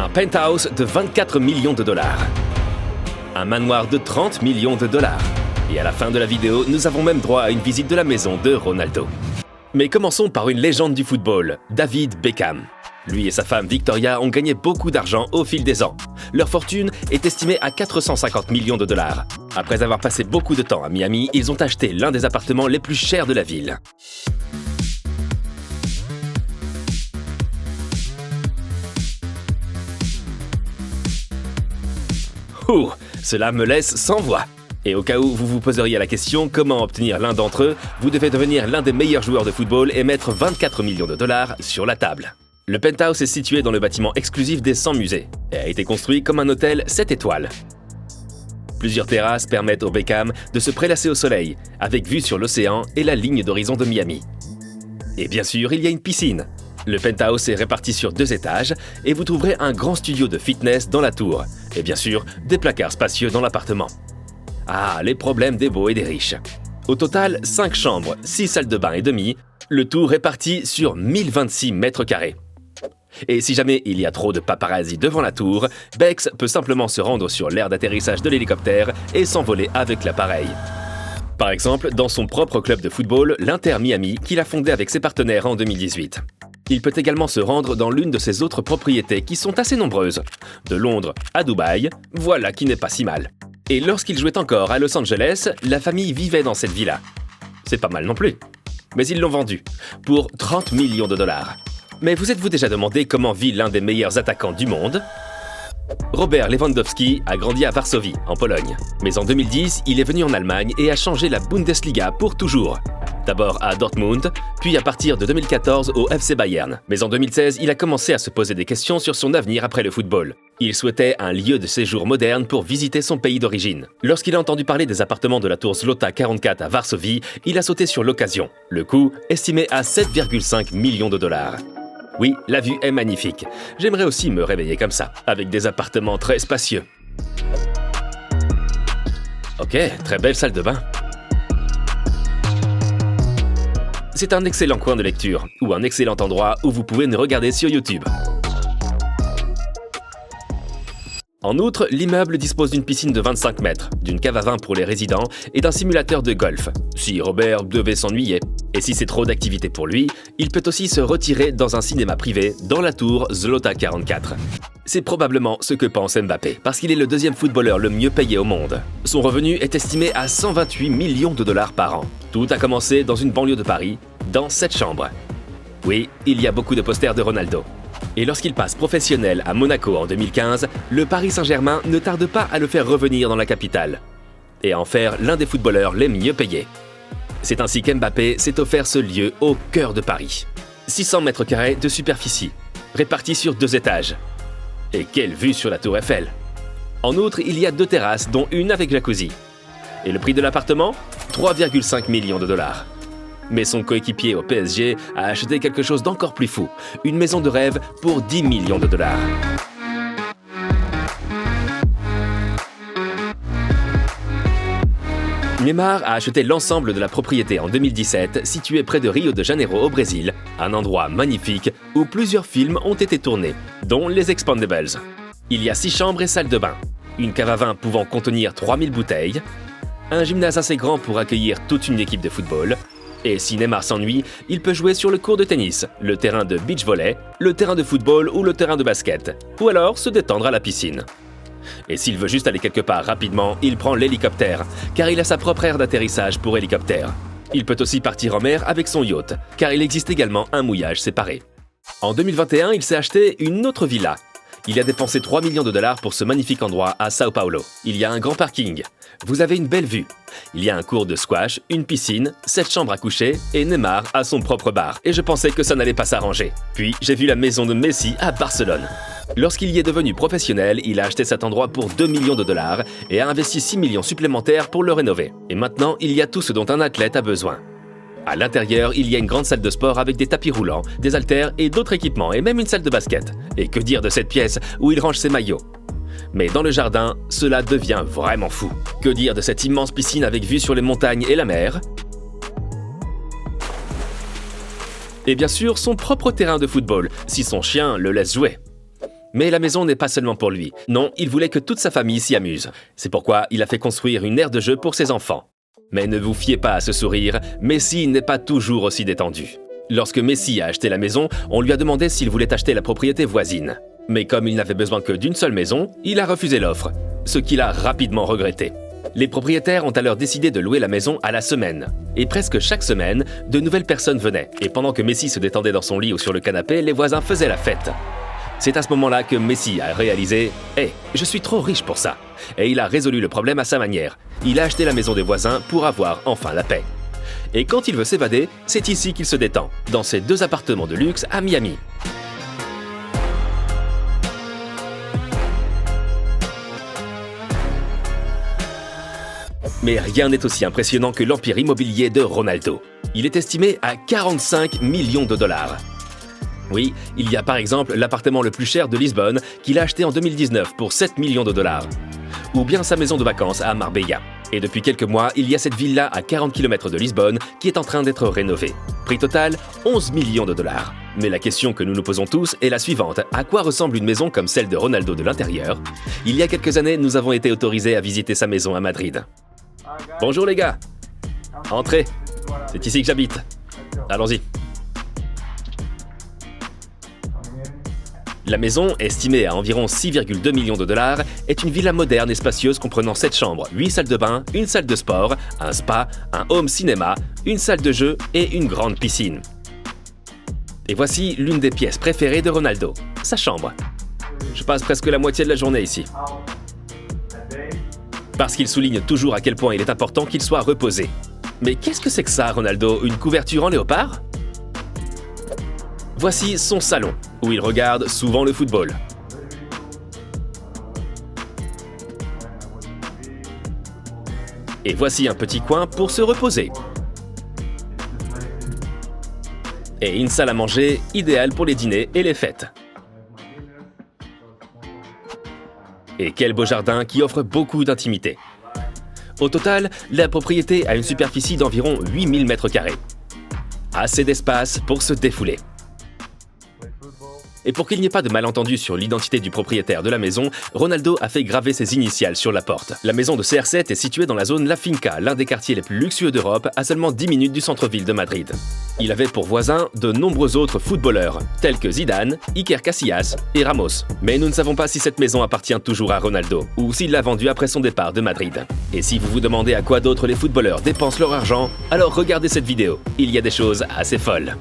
Un penthouse de 24 millions de dollars. Un manoir de 30 millions de dollars. Et à la fin de la vidéo, nous avons même droit à une visite de la maison de Ronaldo. Mais commençons par une légende du football, David Beckham. Lui et sa femme Victoria ont gagné beaucoup d'argent au fil des ans. Leur fortune est estimée à 450 millions de dollars. Après avoir passé beaucoup de temps à Miami, ils ont acheté l'un des appartements les plus chers de la ville. Ouh, cela me laisse sans voix. Et au cas où vous vous poseriez la question comment obtenir l'un d'entre eux, vous devez devenir l'un des meilleurs joueurs de football et mettre 24 millions de dollars sur la table. Le penthouse est situé dans le bâtiment exclusif des 100 musées et a été construit comme un hôtel 7 étoiles. Plusieurs terrasses permettent au Beckham de se prélasser au soleil, avec vue sur l'océan et la ligne d'horizon de Miami. Et bien sûr, il y a une piscine. Le penthouse est réparti sur 2 étages et vous trouverez un grand studio de fitness dans la tour. Et bien sûr, des placards spacieux dans l'appartement. Ah, les problèmes des beaux et des riches. Au total, 5 chambres, 6 salles de bain et demie, le tout réparti sur 1026 mètres carrés. Et si jamais il y a trop de paparazzi devant la tour, Bex peut simplement se rendre sur l'aire d'atterrissage de l'hélicoptère et s'envoler avec l'appareil. Par exemple, dans son propre club de football, l'Inter Miami, qu'il a fondé avec ses partenaires en 2018. Il peut également se rendre dans l'une de ses autres propriétés qui sont assez nombreuses. De Londres à Dubaï, voilà qui n'est pas si mal. Et lorsqu'il jouait encore à Los Angeles, la famille vivait dans cette villa. C'est pas mal non plus. Mais ils l'ont vendue pour 30 millions de dollars. Mais vous êtes-vous déjà demandé comment vit l'un des meilleurs attaquants du monde ? Robert Lewandowski a grandi à Varsovie, en Pologne. Mais en 2010, il est venu en Allemagne et a changé la Bundesliga pour toujours. D'abord à Dortmund, puis à partir de 2014 au FC Bayern. Mais en 2016, il a commencé à se poser des questions sur son avenir après le football. Il souhaitait un lieu de séjour moderne pour visiter son pays d'origine. Lorsqu'il a entendu parler des appartements de la tour Zlota 44 à Varsovie, il a sauté sur l'occasion. Le coût, estimé à 7,5 millions de dollars. Oui, la vue est magnifique. J'aimerais aussi me réveiller comme ça, avec des appartements très spacieux. Ok, très belle salle de bain. C'est un excellent coin de lecture, ou un excellent endroit où vous pouvez nous regarder sur YouTube. En outre, l'immeuble dispose d'une piscine de 25 mètres, d'une cave à vin pour les résidents et d'un simulateur de golf, si Robert devait s'ennuyer. Et si c'est trop d'activité pour lui, il peut aussi se retirer dans un cinéma privé dans la tour Zlota 44. C'est probablement ce que pense Mbappé, parce qu'il est le deuxième footballeur le mieux payé au monde. Son revenu est estimé à 128 millions de dollars par an. Tout a commencé dans une banlieue de Paris, dans 7 chambres. Oui, il y a beaucoup de posters de Ronaldo. Et lorsqu'il passe professionnel à Monaco en 2015, le Paris Saint-Germain ne tarde pas à le faire revenir dans la capitale et à en faire l'un des footballeurs les mieux payés. C'est ainsi qu'Mbappé s'est offert ce lieu au cœur de Paris. 600 mètres carrés de superficie, répartis sur 2 étages. Et quelle vue sur la tour Eiffel! En outre, il y a 2 terrasses, dont une avec jacuzzi. Et le prix de l'appartement ? 3,5 millions de dollars. Mais son coéquipier au PSG a acheté quelque chose d'encore plus fou, une maison de rêve pour 10 millions de dollars. Neymar a acheté l'ensemble de la propriété en 2017, située près de Rio de Janeiro au Brésil, un endroit magnifique où plusieurs films ont été tournés, dont Les Expendables. Il y a 6 chambres et salles de bain, une cave à vin pouvant contenir 3000 bouteilles, un gymnase assez grand pour accueillir toute une équipe de football, et si Neymar s'ennuie, il peut jouer sur le court de tennis, le terrain de beach volley, le terrain de football ou le terrain de basket, ou alors se détendre à la piscine. Et s'il veut juste aller quelque part rapidement, il prend l'hélicoptère, car il a sa propre aire d'atterrissage pour hélicoptère. Il peut aussi partir en mer avec son yacht, car il existe également un mouillage séparé. En 2021, il s'est acheté une autre villa. Il a dépensé 3 millions de dollars pour ce magnifique endroit à Sao Paulo. Il y a un grand parking. Vous avez une belle vue. Il y a un court de squash, une piscine, 7 chambres à coucher et Neymar a son propre bar. Et je pensais que ça n'allait pas s'arranger. Puis, j'ai vu la maison de Messi à Barcelone. Lorsqu'il y est devenu professionnel, il a acheté cet endroit pour 2 millions de dollars et a investi 6 millions supplémentaires pour le rénover. Et maintenant, il y a tout ce dont un athlète a besoin. À l'intérieur, il y a une grande salle de sport avec des tapis roulants, des haltères et d'autres équipements, et même une salle de basket. Et que dire de cette pièce où il range ses maillots ? Mais dans le jardin, cela devient vraiment fou. Que dire de cette immense piscine avec vue sur les montagnes et la mer ? Et bien sûr, son propre terrain de football, si son chien le laisse jouer. Mais la maison n'est pas seulement pour lui. Non, il voulait que toute sa famille s'y amuse. C'est pourquoi il a fait construire une aire de jeu pour ses enfants. Mais ne vous fiez pas à ce sourire, Messi n'est pas toujours aussi détendu. Lorsque Messi a acheté la maison, on lui a demandé s'il voulait acheter la propriété voisine. Mais comme il n'avait besoin que d'une seule maison, il a refusé l'offre, ce qu'il a rapidement regretté. Les propriétaires ont alors décidé de louer la maison à la semaine. Et presque chaque semaine, de nouvelles personnes venaient. Et pendant que Messi se détendait dans son lit ou sur le canapé, les voisins faisaient la fête. C'est à ce moment-là que Messi a réalisé « Hey, je suis trop riche pour ça !» Et il a résolu le problème à sa manière. Il a acheté la maison des voisins pour avoir enfin la paix. Et quand il veut s'évader, c'est ici qu'il se détend, dans ses 2 appartements de luxe à Miami. Mais rien n'est aussi impressionnant que l'empire immobilier de Ronaldo. Il est estimé à 45 millions de dollars. Oui, il y a par exemple l'appartement le plus cher de Lisbonne qu'il a acheté en 2019 pour 7 millions de dollars. Ou bien sa maison de vacances à Marbella. Et depuis quelques mois, il y a cette villa à 40 km de Lisbonne qui est en train d'être rénovée. Prix total, 11 millions de dollars. Mais la question que nous nous posons tous est la suivante. À quoi ressemble une maison comme celle de Ronaldo de l'intérieur? Il y a quelques années, nous avons été autorisés à visiter sa maison à Madrid. Bonjour les gars. Entrez. C'est ici que j'habite. Allons-y. La maison, estimée à environ 6,2 millions de dollars, est une villa moderne et spacieuse comprenant 7 chambres, 8 salles de bain, une salle de sport, un spa, un home cinéma, une salle de jeu et une grande piscine. Et voici l'une des pièces préférées de Ronaldo, sa chambre. Je passe presque la moitié de la journée ici. Parce qu'il souligne toujours à quel point il est important qu'il soit reposé. Mais qu'est-ce que c'est que ça, Ronaldo? Une couverture en léopard? Voici son salon, où il regarde souvent le football. Et voici un petit coin pour se reposer. Et une salle à manger idéale pour les dîners et les fêtes. Et quel beau jardin qui offre beaucoup d'intimité. Au total, la propriété a une superficie d'environ 8000 m². Assez d'espace pour se défouler. Et pour qu'il n'y ait pas de malentendu sur l'identité du propriétaire de la maison, Ronaldo a fait graver ses initiales sur la porte. La maison de CR7 est située dans la zone La Finca, l'un des quartiers les plus luxueux d'Europe, à seulement 10 minutes du centre-ville de Madrid. Il avait pour voisins de nombreux autres footballeurs, tels que Zidane, Iker Casillas et Ramos. Mais nous ne savons pas si cette maison appartient toujours à Ronaldo, ou s'il l'a vendue après son départ de Madrid. Et si vous vous demandez à quoi d'autre les footballeurs dépensent leur argent, alors regardez cette vidéo. Il y a des choses assez folles.